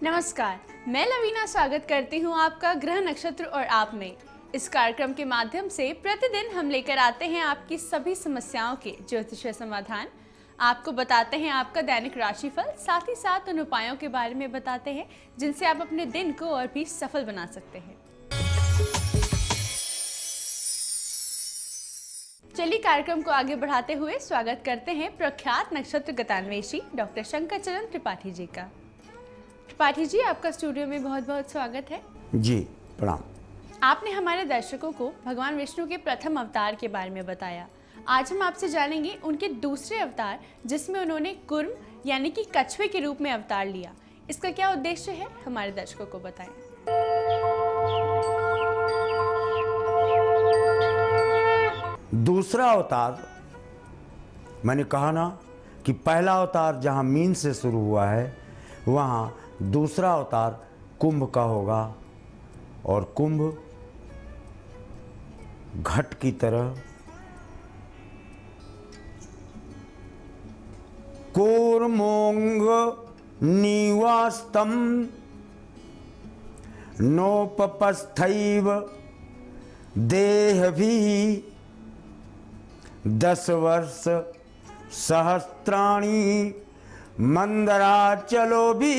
नमस्कार, मैं लवीना स्वागत करती हूँ आपका ग्रह नक्षत्र और आप में। इस कार्यक्रम के माध्यम से प्रतिदिन हम लेकर आते हैं आपकी सभी समस्याओं के ज्योतिषीय समाधान। आपको बताते हैं आपका दैनिक राशिफल, साथ ही साथ उन उपायों के बारे में बताते हैं जिनसे आप अपने दिन को और भी सफल बना सकते हैं। चलिए कार्यक्रम को आगे बढ़ाते हुए स्वागत करते हैं प्रख्यात नक्षत्र गतान्वेषी डॉक्टर शंकर चरण त्रिपाठी जी का। त्रिपाठी जी, आपका स्टूडियो में बहुत बहुत स्वागत है। जी प्रणाम। आपने हमारे दर्शकों को भगवान विष्णु के प्रथम अवतार के बारे में बताया। आज हम आपसे जानेंगे उनके दूसरे अवतार, जिसमें उन्होंने कुर्म यानी कि कछुए के रूप में अवतार लिया। इसका क्या उद्देश्य है, हमारे दर्शकों को बताएं। दूसरा अवतार, मैंने कहा ना कि पहला अवतार जहाँ मीन से शुरू हुआ है, वहाँ दूसरा अवतार कुंभ का होगा। और कुंभ घट की तरह कूर्मोंग निवास्तम नोपस्थैव देह भी 10 वर्ष सहस्त्राणी मंदराचलो भी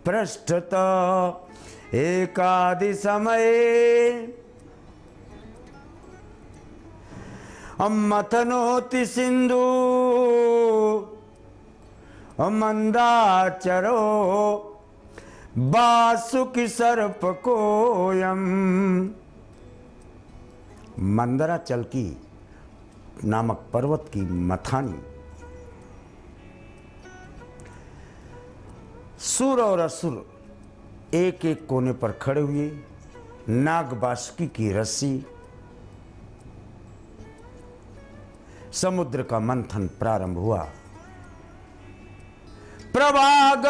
पृष्ठत एकादि समये मथनोति सिंधु मंदाचरो बासुकी सर्पकोयम। मंदराचल की नामक पर्वत की मथानी सुर और असुर एक एक कोने पर खड़े हुए। नाग बासुकी की रस्सी, समुद्र का मंथन प्रारंभ हुआ। प्रभाग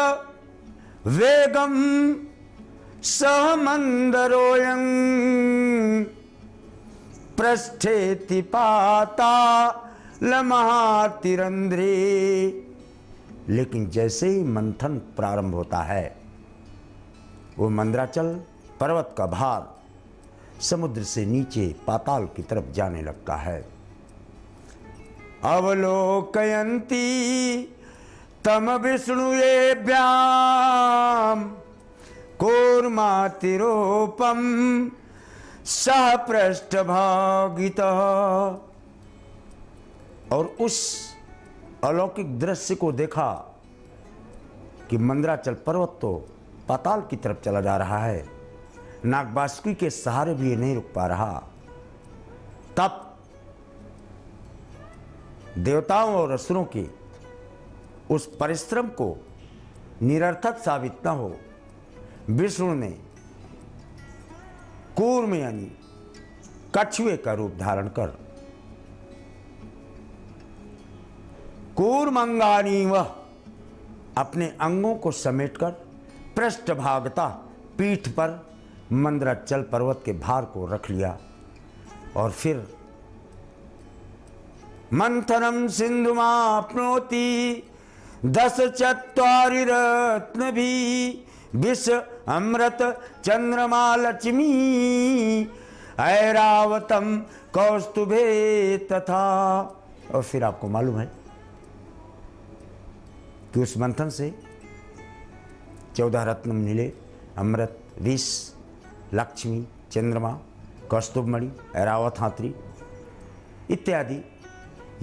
वेगम सहमंदरोयं पृष्ठेति पाताल महातिरंद्रे। लेकिन जैसे ही मंथन प्रारंभ होता है, वो मंदराचल पर्वत का भार समुद्र से नीचे पाताल की तरफ जाने लगता है। अवलोकयन्ति तम विष्णुएभ्याम कूर्मातिरूपम सह पृष्ठभागितः। और उस अलौकिक दृश्य को देखा कि मंदराचल पर्वत तो पाताल की तरफ चला जा रहा है, नाग बासुकी के सहारे भी ये नहीं रुक पा रहा। तब देवताओं और असुरों के उस परिश्रम को निरर्थक साबित न हो, विष्णु ने कूर्म यानी कछुए का रूप धारण कर कूर्मंगानी वह अपने अंगों को समेटकर पृष्ठभागता पीठ पर मंदराचल पर्वत के भार को रख लिया। और फिर मंथनम सिंधुमाप्नोति 10 चत्वारि रत्न भी विष अमृत चंद्रमा लक्ष्मी ऐरावतम कौस्तुभे तथा। और फिर आपको मालूम है कि उस मंथन से 14 रत्न मिले, अमृत, विष, लक्ष्मी, चंद्रमा, कौस्तुभमणि, ऐरावत हाथी इत्यादि।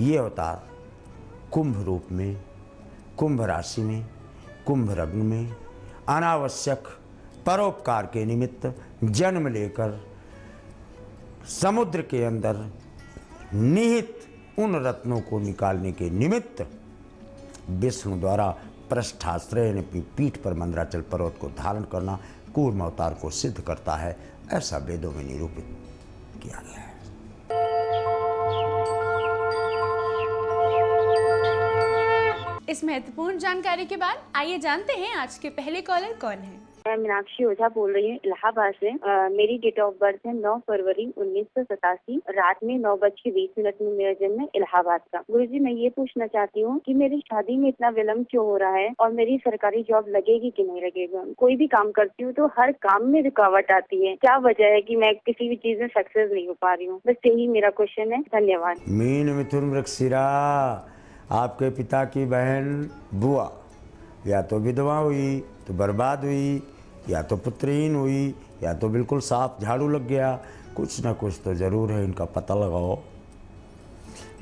ये अवतार कुंभ रूप में, कुंभ राशि में, कुंभ लग्न में अनावश्यक परोपकार के निमित्त जन्म लेकर समुद्र के अंदर निहित उन रत्नों को निकालने के निमित्त विष्णु द्वारा पृष्ठाश्रय ने पीठ पर मंदराचल पर्वत को धारण करना कूर्म अवतार को सिद्ध करता है, ऐसा वेदों में निरूपित किया गया है। इस महत्वपूर्ण जानकारी के बाद आइए जानते हैं आज के पहले कॉलर कौन है। मैं मीनाक्षी ओझा बोल रही हूँ इलाहाबाद से। मेरी डेट ऑफ बर्थ है 9 फरवरी 1987। रात में 9:20 में मेरा जन्म है इलाहाबाद का। गुरुजी, मैं ये पूछना चाहती हूँ कि मेरी शादी में इतना विलम्ब क्यों हो रहा है और मेरी सरकारी जॉब लगेगी कि नहीं लगेगा। कोई भी काम करती हूँ तो हर काम में रुकावट आती है, क्या वजह है कि मैं किसी भी चीज में सक्सेस नहीं हो पा रही हूँ। बस यही मेरा क्वेश्चन है। धन्यवाद। मीन मिथुन वृक्षशिरा, आपके पिता की बहन बुआ या तो विधवा हुई तो बर्बाद हुई, या तो पुत्रहीन हुई, या तो बिल्कुल साफ झाड़ू लग गया। कुछ ना कुछ तो ज़रूर है, इनका पता लगाओ।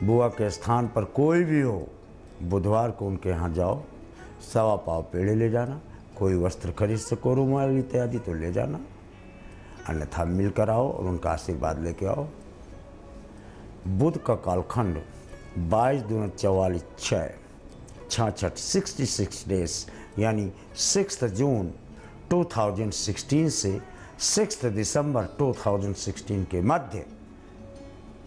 बुआ के स्थान पर कोई भी हो, बुधवार को उनके यहाँ जाओ, 1.25 पाव पेड़े ले जाना, कोई वस्त्र खरीद सको, रुमाल इत्यादि तो ले जाना, अन्यथा मिल कर आओ और उनका आशीर्वाद लेके आओ। बुध का कालखंड 22 दूना 44 66 66 डेज, यानी 6 जून 2016 से 6 दिसंबर 2016 के मध्य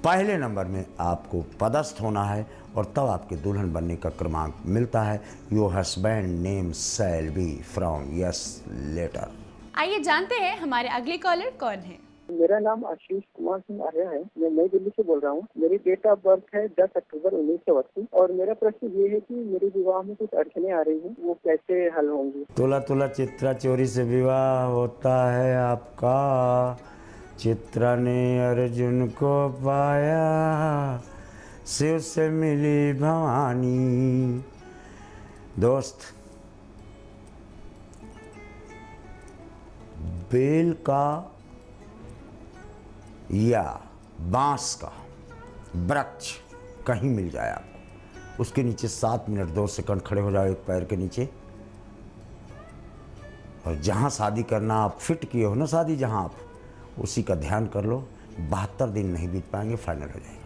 पहले नंबर में आपको पदस्थ होना है और तब आपके दुल्हन बनने का क्रमांक मिलता है। Your husband name shall be from S letter. आइए जानते हैं हमारे अगले कॉलर कौन है। मेरा नाम आशीष कुमार सिंह आर्या है। मैं नई दिल्ली से बोल रहा हूँ। मेरी डेट ऑफ बर्थ है 10 अक्टूबर 1980 और मेरा प्रश्न ये है कि मेरे विवाह में कुछ अड़चने आ रही हैं, वो कैसे हल होंगी। तुला तुला चित्रा चोरी से विवाह होता है आपका। चित्रा ने अर्जुन को पाया, शिव से मिली भवानी। दोस्त, बेल का या बांस का वृक्ष कहीं मिल जाए आपको, उसके नीचे 7 मिनट 2 सेकंड खड़े हो जाओ एक पैर के नीचे, और जहाँ शादी करना आप फिट किए हो ना शादी, जहाँ आप उसी का ध्यान कर लो। 72 दिन नहीं बीत पाएंगे, फाइनल हो जाएगा।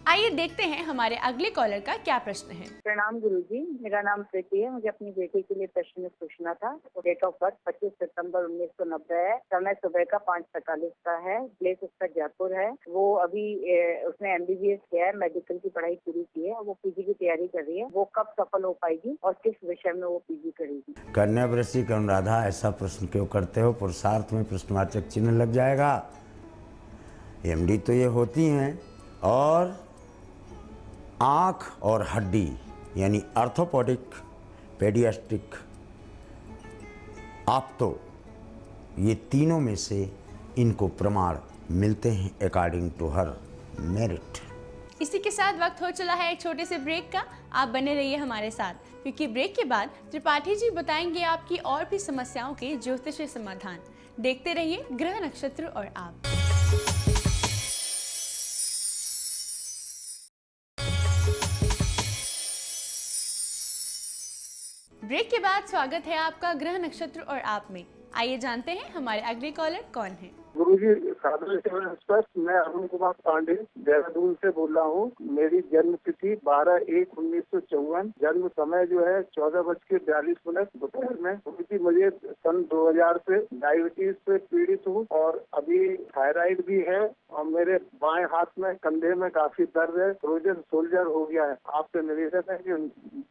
आइए देखते हैं हमारे अगले कॉलर का क्या प्रश्न है। प्रणाम गुरुजी, मेरा नाम प्रीति है। मुझे अपनी बेटी के लिए प्रश्न पूछना था। डेट ऑफ बर्थ 25 सितंबर 1990 है। समय सुबह का 5:45 का है। प्लेस उसका जयपुर है। वो अभी उसने MBBS किया है, मेडिकल की पढ़ाई पूरी की है। वो PG की तैयारी कर रही है। वो कब सफल हो पाएगी और किस विषय में वो PG करेगी। कन्या वृश्चिक अनुराधा, ऐसा प्रश्न क्यों करते हो? पुरुषार्थ में प्रश्नवाचक चिन्ह लग जाएगा। MD तो ये होती हैं, और आँख और हड्डी यानी ऑर्थोपेडिक, पेडियाट्रिक, ऑप्टो, ये तीनों में से इनको प्रमाण मिलते हैं अकॉर्डिंग टू हर मेरिट। इसी के साथ वक्त हो चला है एक छोटे से ब्रेक का। आप बने रहिए हमारे साथ, क्योंकि ब्रेक के बाद त्रिपाठी जी बताएंगे आपकी और भी समस्याओं के ज्योतिषीय समाधान। देखते रहिए ग्रह नक्षत्र और आप। ब्रेक के बाद स्वागत है आपका ग्रह नक्षत्र और आप में। आइए जानते हैं हमारे अगले कॉलर कौन है। गुरुजी, मैं अरुण कुमार पांडे देहरादून से बोल रहा हूँ। मेरी जन्म तिथि 12/1/1954, जन्म समय जो है 14:42 दोपहर में। क्योंकि मुझे सन 2000 से डायबिटीज से पीड़ित हूँ और अभी थायराइड भी है, और मेरे बाएं हाथ में कंधे में काफी दर्द है, फ्रोजन सोल्जर हो गया है। आपसे निवेदन है कि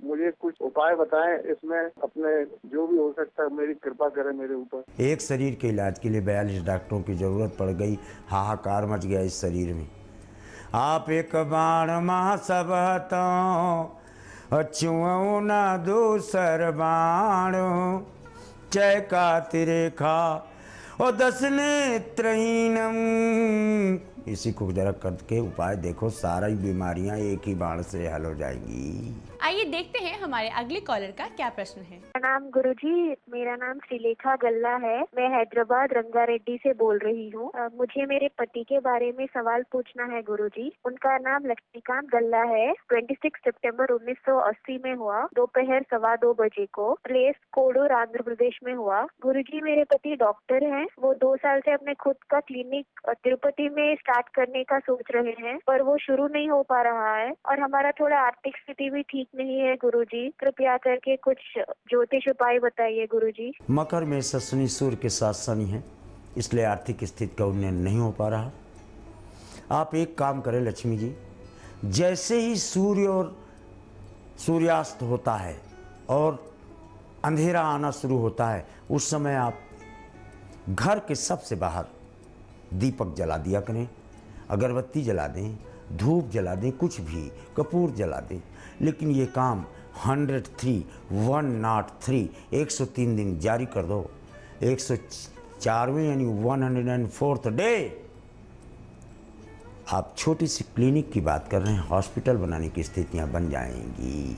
मुझे कुछ उपाय बताएं, इसमें अपने जो भी हो सकता है मेरी कृपा करें मेरे ऊपर। एक शरीर के इलाज के लिए 42 डॉक्टरों की जरूरत पड़ गई। हाहाकार मच गया इस शरीर में। आप एक बाण महा सब अचुओ ना दूसर बाण, जय का तिरेखा और 10 नेत्रहीनम। इसी को जरा करके उपाय देखो, सारी बीमारियां एक ही बाण से हल हो जाएंगी। आइए देखते हैं हमारे अगले कॉलर का क्या प्रश्न है। प्रणाम गुरुजी, मेरा नाम श्रीलेखा गल्ला है। मैं हैदराबाद रंगारेड्डी से बोल रही हूँ। मुझे मेरे पति के बारे में सवाल पूछना है गुरुजी। उनका नाम लक्ष्मीकांत गल्ला है। 26 सितंबर 1980 में हुआ, दोपहर 2:15 बजे को। प्लेस कोडूर आंध्र प्रदेश में हुआ। गुरुजी, मेरे पति डॉक्टर हैं। वो 2 साल से अपने खुद का क्लिनिक तिरुपति में स्टार्ट करने का सोच रहे हैं, पर वो शुरू नहीं हो पा रहा है और हमारा थोड़ा आर्थिक स्थिति भी ठीक नहीं है गुरुजी। कृपया करके कुछ ज्योतिष उपाय बताइए गुरुजी। मकर में शनि सूर्य के साथ शनि है, इसलिए आर्थिक स्थिति का उन्नयन नहीं हो पा रहा। आप एक काम करें लक्ष्मी जी, जैसे ही सूर्य और सूर्यास्त होता है और अंधेरा आना शुरू होता है, उस समय आप घर के सबसे बाहर दीपक जला दिया करें, अगरबत्ती जला दें, धूप जला दें, कुछ भी कपूर जला दें। लेकिन ये काम 103 दिन जारी कर दो। 104वें यानी 104th डे आप छोटी सी क्लिनिक की बात कर रहे हैं, हॉस्पिटल बनाने की स्थितियां बन जाएंगी।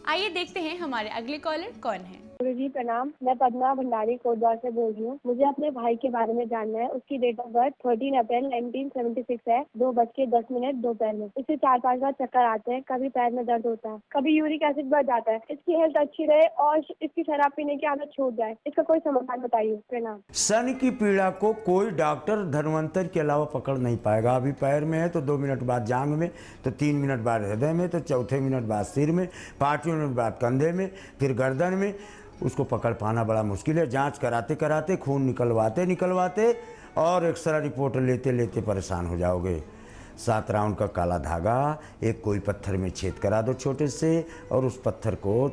आइए देखते हैं हमारे अगले कॉलर कौन है। गुरुजी प्रणाम। मैं पद्मा भंडारी कोटद्वार से बोल रही हूँ। मुझे अपने भाई के बारे में जानना है। उसकी डेट ऑफ बर्थ 13 अप्रैल 1976 है। 2:10 दोपहर में। इसे 4-5 बार चक्कर आते हैं, कभी पैर में दर्द होता है, कभी यूरिक एसिड बढ़ जाता है। इसकी हेल्थ अच्छी रहे और इसकी शराब पीने की आदत छूट जाए, इसका कोई समाधान बताइए। प्रणाम। सन की पीड़ा को कोई डॉक्टर धन्वंतर के अलावा पकड़ नहीं पाएगा। अभी पैर में है तो 2 मिनट बाद जांग में, तो 3 मिनट बाद हृदय में, तो चौथे मिनट बाद सिर में, 5 मिनट बाद कंधे में, फिर गर्दन में। उसको पकड़ पाना बड़ा मुश्किल है। जांच कराते कराते, खून निकलवाते और एक्सरा रिपोर्ट लेते लेते परेशान हो जाओगे। 7 राउंड का काला धागा एक कोई पत्थर में छेद करा दो छोटे से, और उस पत्थर को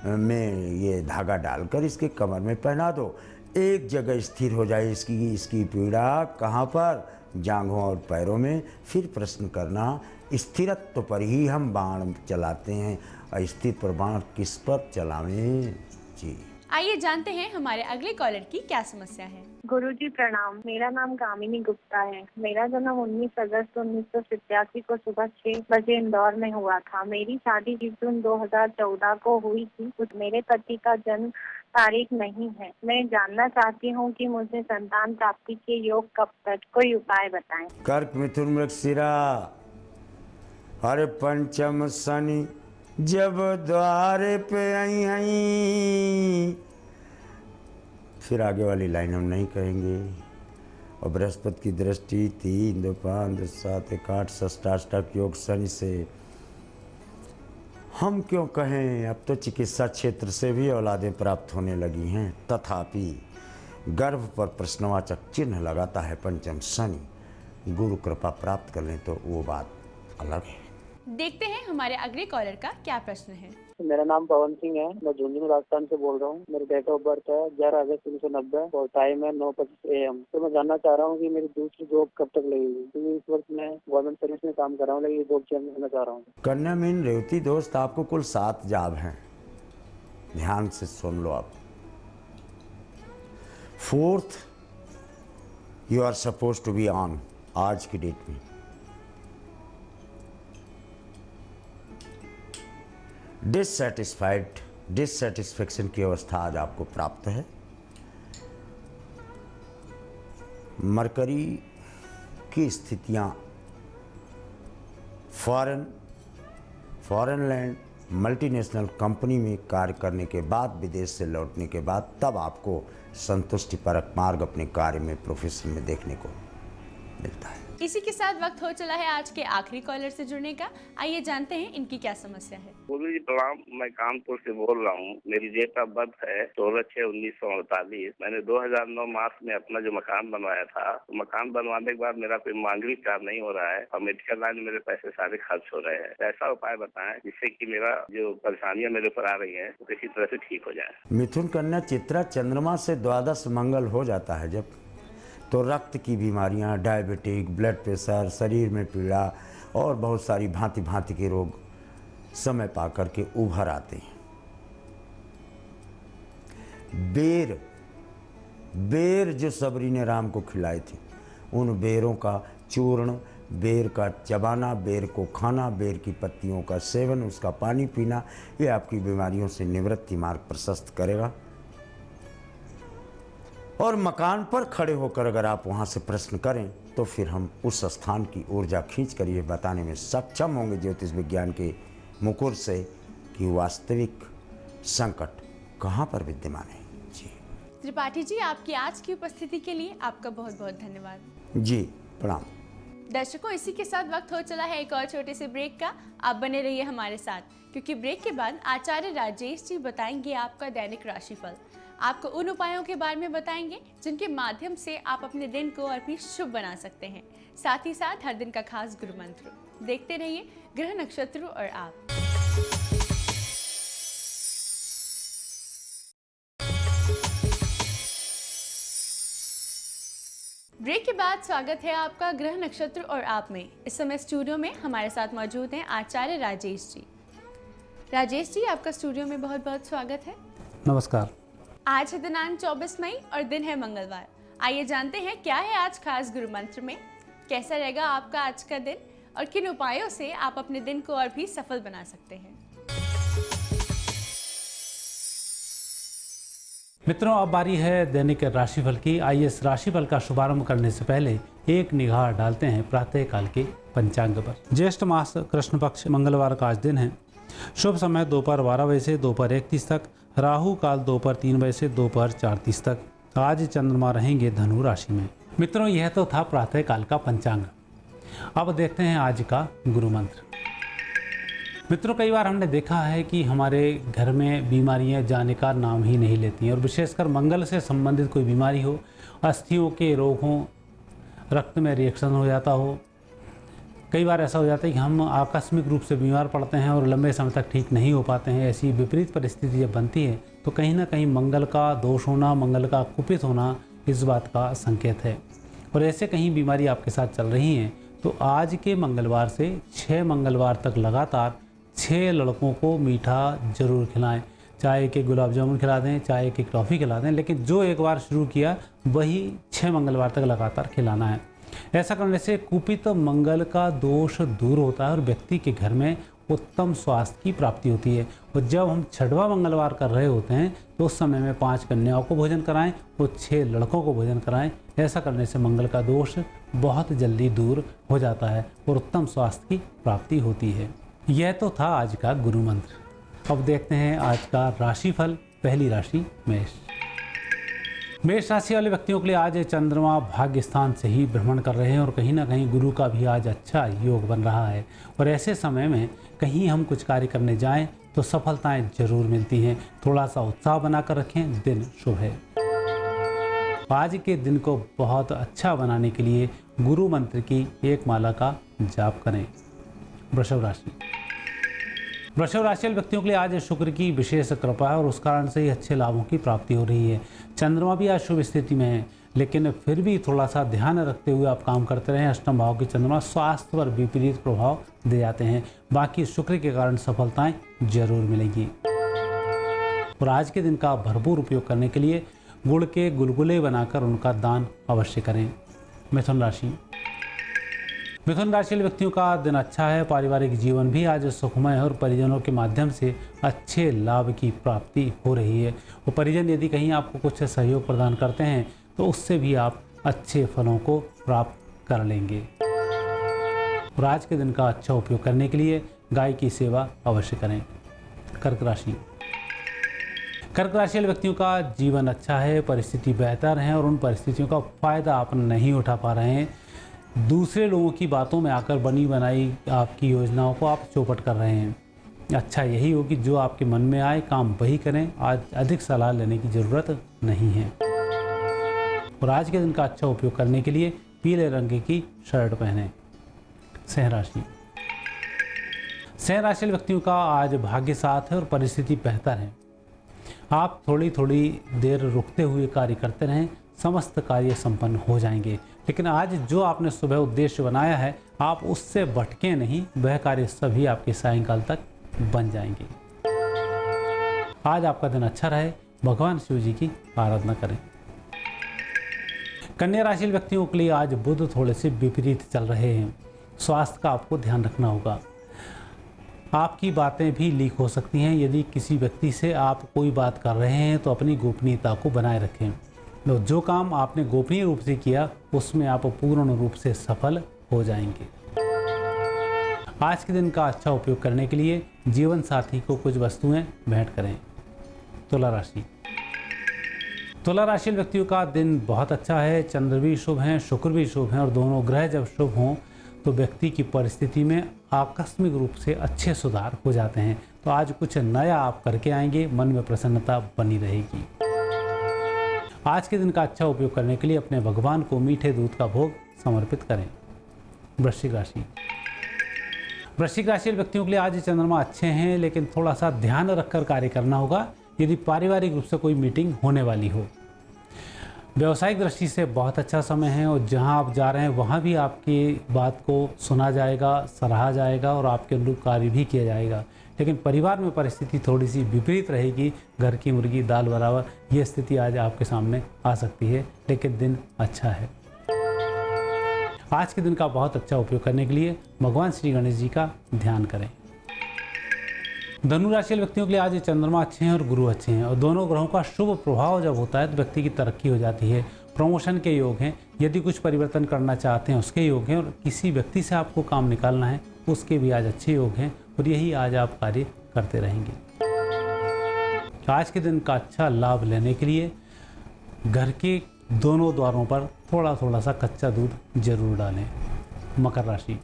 में ये धागा डालकर इसके कमर में पहना दो। एक जगह स्थिर हो जाए इसकी पीड़ा। कहाँ पर? जांघों और पैरों में। फिर प्रश्न करना, स्थिरत्व पर ही हम बाण चलाते हैं, अस्थिर पर बाण किस पर चलावें? जी आइए जानते हैं हमारे अगले कॉलर की क्या समस्या है। गुरुजी प्रणाम। मेरा नाम गामिनी गुप्ता है। मेरा जन्म 19 अगस्त 1987 को सुबह 6 बजे इंदौर में हुआ था। मेरी शादी 20 जून 2014 को हुई थी। मेरे पति का जन्म तारीख नहीं है। मैं जानना चाहती हूँ कि मुझे संतान प्राप्ति के योग कब तक, कोई उपाय बताएं। कर्क मिथुन मृगशिरा। हरे पंचम शनि जब द्वारे पे आई। फिर आगे वाली लाइन हम नहीं कहेंगे। और बृहस्पति की दृष्टि 3, 2, 5, 7, 1, 8 षष्टाष्टक योग शनि से। हम क्यों कहें, अब तो चिकित्सा क्षेत्र से भी औलादें प्राप्त होने लगी हैं। तथापि गर्भ पर प्रश्नवाचक चिन्ह लगाता है पंचम शनि। गुरु कृपा प्राप्त कर लें तो वो बात अलग है। देखते हैं हमारे अगले कॉलर का क्या प्रश्न है। मेरा नाम पवन सिंह है। मैं झुंझुनू राजस्थान से बोल रहा हूँ। मेरी डेट ऑफ बर्थ है 11 अगस्त 1990 और टाइम है 9:25 AM। तो मैं जानना चाह रहा हूँ कि मेरी दूसरी जॉब कब तक लगेगी, क्योंकि इस वर्ष मैं गवर्नमेंट सर्विस में काम कर रहा हूँ, लेकिन ये जॉब चेंज करना चाह रहा हूँ। कन्या मीन रेवती दोस्त, आपको कुल 7 जॉब हैं, ध्यान से सुन लो आप। 4th you are suppose to be on आज की डेट में। डिससेटिस्फैक्शन की अवस्था आज आपको प्राप्त है। मरकरी की स्थितियां फॉरेन लैंड मल्टीनेशनल कंपनी में कार्य करने के बाद, विदेश से लौटने के बाद, तब आपको संतुष्टिपरक मार्ग अपने कार्य में, प्रोफेशन में देखने को मिलता है। इसी के साथ वक्त हो चला है आज के आखिरी कॉलर से जुड़ने का। आइए जानते हैं इनकी क्या समस्या है। गुरु जी प्रणाम। मैं कानपुर से बोल रहा हूँ। मेरी डेट ऑफ बर्थ है 16/6/1948। मैंने 2009 मार्च में अपना जो मकान बनवाया था, तो मकान बनवाने के बाद मेरा कोई मांगलिक कार्य नहीं हो रहा है और मेडिकल लाइन में मेरे पैसे सारे खर्च हो रहे हैं। ऐसा उपाय बताएं जिससे कि मेरा जो परेशानियां मेरे ऊपर आ रही है वो किसी तरह से ठीक हो जाए। मिथुन कन्या चित्रा चंद्रमा से 12 मंगल हो जाता है जब, तो रक्त की बीमारियां, डायबिटिक, ब्लड प्रेशर, शरीर में पीड़ा और बहुत सारी भांति भांति के रोग समय पा करके उभर आते हैं। बेर जो सबरी ने राम को खिलाए थे, उन बेरों का चूर्ण, बेर का चबाना, बेर को खाना, बेर की पत्तियों का सेवन, उसका पानी पीना, ये आपकी बीमारियों से निवृत्ति मार्ग प्रशस्त करेगा। और मकान पर खड़े होकर अगर आप वहाँ से प्रश्न करें तो फिर हम उस स्थान की ऊर्जा खींच कर ये बताने में सक्षम होंगे ज्योतिष विज्ञान के मुकुर से कि वास्तविक संकट कहाँ पर विद्यमान है। जी त्रिपाठी जी, आपकी आज की उपस्थिति के लिए आपका बहुत बहुत धन्यवाद। जी प्रणाम। दर्शकों, इसी के साथ वक्त हो चला है एक और छोटे से ब्रेक का। आप बने रहिए हमारे साथ, क्योंकि ब्रेक के बाद आचार्य राजेश जी बताएंगे आपका दैनिक राशिफल। आपको उन उपायों के बारे में बताएंगे जिनके माध्यम से आप अपने दिन को और भी शुभ बना सकते हैं। साथ ही साथ हर दिन का खास गुरु मंत्र। देखते रहिए ग्रह नक्षत्र और आप। ब्रेक के बाद स्वागत है आपका ग्रह नक्षत्र और आप में। इस समय स्टूडियो में हमारे साथ मौजूद हैं आचार्य राजेश जी। राजेश जी, आपका स्टूडियो में बहुत बहुत स्वागत है। नमस्कार। आज है दिनांक 24 मई और दिन है मंगलवार। आइए जानते हैं क्या है आज खास गुरु मंत्र में, कैसा रहेगा आपका आज का दिन और किन उपायों से आप अपने दिन को और भी सफल बना सकते हैं। मित्रों, अब बारी है दैनिक राशिफल की। आइए इस राशिफल का शुभारंभ करने से पहले एक निगाह डालते हैं प्रातः काल के पंचांग पर। ज्येष्ठ मास कृष्ण पक्ष मंगलवार का आज दिन है। शुभ समय दोपहर 12 बजे से दोपहर 1:30 तक, राहु काल दोपहर 3 बजे से दोपहर 4:30 तक। आज चंद्रमा रहेंगे धनु राशि में। मित्रों, यह तो था प्रातः काल का पंचांग। अब देखते हैं आज का गुरु मंत्र। मित्रों, कई बार हमने देखा है कि हमारे घर में बीमारियां जाने का नाम ही नहीं लेती हैं, और विशेषकर मंगल से संबंधित कोई बीमारी हो, अस्थियों के रोग हों, रक्त में रिएक्शन हो जाता हो। कई बार ऐसा हो जाता है कि हम आकस्मिक रूप से बीमार पड़ते हैं और लंबे समय तक ठीक नहीं हो पाते हैं। ऐसी विपरीत परिस्थिति जब बनती है तो कहीं ना कहीं मंगल का दोष होना, मंगल का कुपित होना इस बात का संकेत है। और ऐसे कहीं बीमारी आपके साथ चल रही हैं तो आज के मंगलवार से 6 मंगलवार तक लगातार 6 लड़कों को मीठा जरूर खिलाएं। चाहे कि गुलाब जामुन खिला दें, चाहे कि टॉफ़ी खिला दें, लेकिन जो एक बार शुरू किया वही 6 मंगलवार तक लगातार खिलाना है। ऐसा करने से कुपित मंगल का दोष दूर होता है और व्यक्ति के घर में उत्तम स्वास्थ्य की प्राप्ति होती है। और जब हम 6वां मंगलवार कर रहे होते हैं तो उस समय में 5 कन्याओं को भोजन कराएं और 6 लड़कों को भोजन कराएं। ऐसा करने से मंगल का दोष बहुत जल्दी दूर हो जाता है और उत्तम स्वास्थ्य की प्राप्ति होती है। यह तो था आज का गुरु मंत्र। अब देखते हैं आज का राशिफल। पहली राशि मेष। मेष राशि वाले व्यक्तियों के लिए आज चंद्रमा भाग्य स्थान से ही भ्रमण कर रहे हैं और कहीं ना कहीं गुरु का भी आज अच्छा योग बन रहा है। और ऐसे समय में कहीं हम कुछ कार्य करने जाएं तो सफलताएं जरूर मिलती हैं। थोड़ा सा उत्साह बनाकर रखें, दिन शुभ है। आज के दिन को बहुत अच्छा बनाने के लिए गुरु मंत्र की एक माला का जाप करें। वृषभ राशि। वृषभ राशि वाले व्यक्तियों के लिए आज शुक्र की विशेष कृपा है और उस कारण से ही अच्छे लाभों की प्राप्ति हो रही है। चंद्रमा भी आज शुभ स्थिति में है, लेकिन फिर भी थोड़ा सा ध्यान रखते हुए आप काम करते रहें। अष्टम भाव की चंद्रमा स्वास्थ्य पर विपरीत प्रभाव दे जाते हैं। बाकी शुक्र के कारण सफलताएं जरूर मिलेंगी। और आज के दिन का भरपूर उपयोग करने के लिए गुड़ के गुलगुले बनाकर उनका दान अवश्य करें। मिथुन राशि। मिथुन राशि वाले व्यक्तियों का दिन अच्छा है। पारिवारिक जीवन भी आज सुखमय है और परिजनों के माध्यम से अच्छे लाभ की प्राप्ति हो रही है। और परिजन यदि कहीं आपको कुछ सहयोग प्रदान करते हैं तो उससे भी आप अच्छे फलों को प्राप्त कर लेंगे। और आज के दिन का अच्छा उपयोग करने के लिए गाय की सेवा अवश्य करें। कर्क राशि। कर्क राशि वाले व्यक्तियों का जीवन अच्छा है, परिस्थिति बेहतर है और उन परिस्थितियों का फायदा आप नहीं उठा पा रहे हैं। दूसरे लोगों की बातों में आकर बनी बनाई आपकी योजनाओं को आप चौपट कर रहे हैं। अच्छा यही हो कि जो आपके मन में आए काम वही करें। आज अधिक सलाह लेने की जरूरत नहीं है। और आज के दिन का अच्छा उपयोग करने के लिए पीले रंग की शर्ट पहनें। सिंह राशि। सिंह राशि व्यक्तियों का आज भाग्य साथ है और परिस्थिति बेहतर है। आप थोड़ी थोड़ी देर रुकते हुए कार्य करते रहें, समस्त कार्य संपन्न हो जाएंगे। लेकिन आज जो आपने सुबह उद्देश्य बनाया है आप उससे भटके नहीं, वह कार्य सभी आपके सायंकाल तक बन जाएंगे। आज आपका दिन अच्छा रहे, भगवान शिव जी की आराधना करें। कन्या राशि व्यक्तियों के लिए आज बुध थोड़े से विपरीत चल रहे हैं। स्वास्थ्य का आपको ध्यान रखना होगा। आपकी बातें भी लीक हो सकती हैं। यदि किसी व्यक्ति से आप कोई बात कर रहे हैं तो अपनी गोपनीयता को बनाए रखें। तो जो काम आपने गोपनीय रूप से किया उसमें आप पूर्ण रूप से सफल हो जाएंगे। आज के दिन का अच्छा उपयोग करने के लिए जीवन साथी को कुछ वस्तुएं भेंट करें। तुला राशि। तुला राशि व्यक्तियों का दिन बहुत अच्छा है। चंद्र भी शुभ हैं, शुक्र भी शुभ हैं और दोनों ग्रह जब शुभ हों तो व्यक्ति की परिस्थिति में आकस्मिक रूप से अच्छे सुधार हो जाते हैं। तो आज कुछ नया आप करके आएंगे, मन में प्रसन्नता बनी रहेगी। आज के दिन का अच्छा उपयोग करने के लिए अपने भगवान को मीठे दूध का भोग समर्पित करें। वृश्चिक राशि। वृश्चिक राशि व्यक्तियों के लिए आज चंद्रमा अच्छे हैं, लेकिन थोड़ा सा ध्यान रखकर कार्य करना होगा यदि पारिवारिक रूप से कोई मीटिंग होने वाली हो। व्यावसायिक दृष्टि से बहुत अच्छा समय है और जहां आप जा रहे हैं वहां भी आपकी बात को सुना जाएगा, सराहा जाएगा और आपके अनुरूप कार्य भी किया जाएगा। लेकिन परिवार में परिस्थिति थोड़ी सी विपरीत रहेगी। घर की मुर्गी दाल बराबर, ये स्थिति आज आपके सामने आ सकती है, लेकिन दिन अच्छा है। आज के दिन का बहुत अच्छा उपयोग करने के लिए भगवान श्री गणेश जी का ध्यान करें। धनु राशि वाले व्यक्तियों के लिए आज ये चंद्रमा अच्छे हैं और गुरु अच्छे हैं और दोनों ग्रहों का शुभ प्रभाव जब होता है तो व्यक्ति की तरक्की हो जाती है। प्रमोशन के योग हैं, यदि कुछ परिवर्तन करना चाहते हैं उसके योग हैं और किसी व्यक्ति से आपको काम निकालना है उसके भी आज अच्छे योग हैं और यही आज आप कार्य करते रहेंगे। आज के दिन का अच्छा लाभ लेने के लिए घर के दोनों द्वारों पर थोड़ा थोड़ा सा कच्चा दूध जरूर डालें। मकर राशि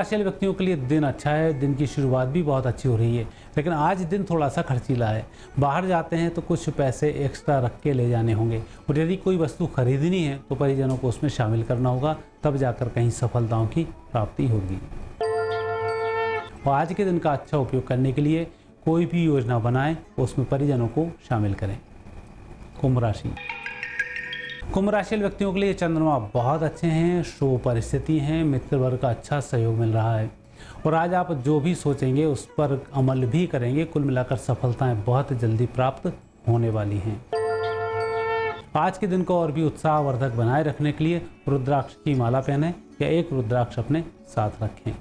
वाले व्यक्तियों के लिए दिन अच्छा है। दिन की शुरुआत भी बहुत अच्छी हो रही है, लेकिन आज दिन थोड़ा सा खर्चीला है। बाहर जाते हैं तो कुछ पैसे एक्स्ट्रा रख के ले जाने होंगे और यदि कोई वस्तु खरीदनी है तो परिजनों को उसमें शामिल करना होगा, तब जाकर कहीं सफलताओं की प्राप्ति होगी। और आज के दिन का अच्छा उपयोग करने के लिए कोई भी योजना बनाएं, उसमें परिजनों को शामिल करें। कुंभ राशि वाले व्यक्तियों के लिए चंद्रमा बहुत अच्छे हैं, शुभ परिस्थिति हैं, मित्र वर्ग का अच्छा सहयोग मिल रहा है और आज आप जो भी सोचेंगे उस पर अमल भी करेंगे। कुल मिलाकर सफलताएं बहुत जल्दी प्राप्त होने वाली हैं। आज के दिन को और भी उत्साहवर्धक बनाए रखने के लिए रुद्राक्ष की माला पहने या एक रुद्राक्ष अपने साथ रखें।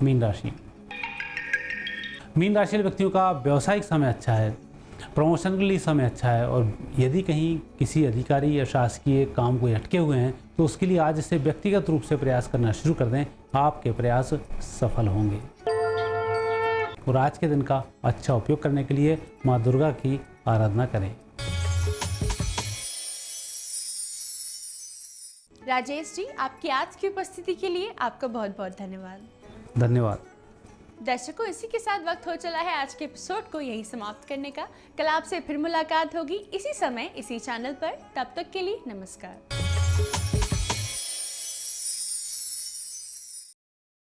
मीन राशि वाले व्यक्तियों का व्यावसायिक समय अच्छा है, प्रमोशन के लिए समय अच्छा है और यदि कहीं किसी अधिकारी या शासकीय काम को अटके हुए हैं तो उसके लिए आज से व्यक्तिगत रूप से प्रयास करना शुरू कर दें, आपके प्रयास सफल होंगे। और आज के दिन का अच्छा उपयोग करने के लिए माँ दुर्गा की आराधना करें। राजेश जी, आपकी आज की उपस्थिति के लिए आपका बहुत बहुत धन्यवाद। धन्यवाद। दर्शकों, इसी के साथ वक्त हो चला है आज के एपिसोड को यही समाप्त करने का। कल आपसे फिर मुलाकात होगी इसी समय इसी चैनल पर। तब तक के लिए नमस्कार।